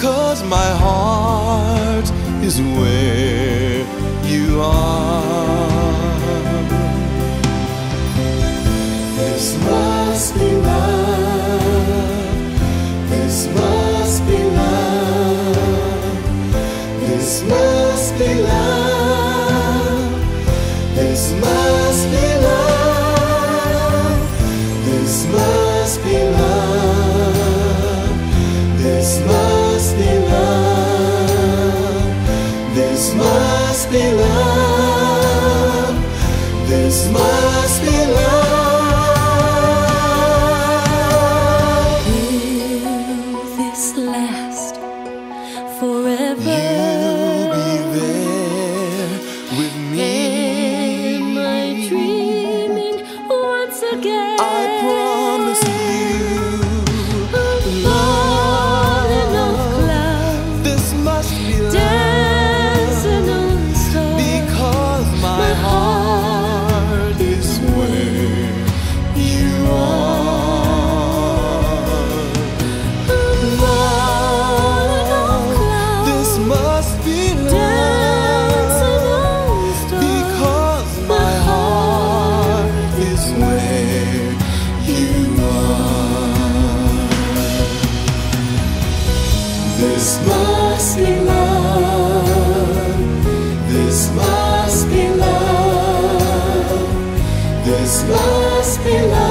'cause my heart is where you are. This must be love. This must be love. This must be love. This must be love. This must be love. This must be love. This must be love. This must be love. Will this last forever? You'll be there with me. Am I dreaming once again? I promise you, Falling off clouds, this must be love, dancing on stars, because my heart is where you are. falling off clouds, This must be dancing love, on stars, because my heart is where you are. This must be love. This must be love. This must be love.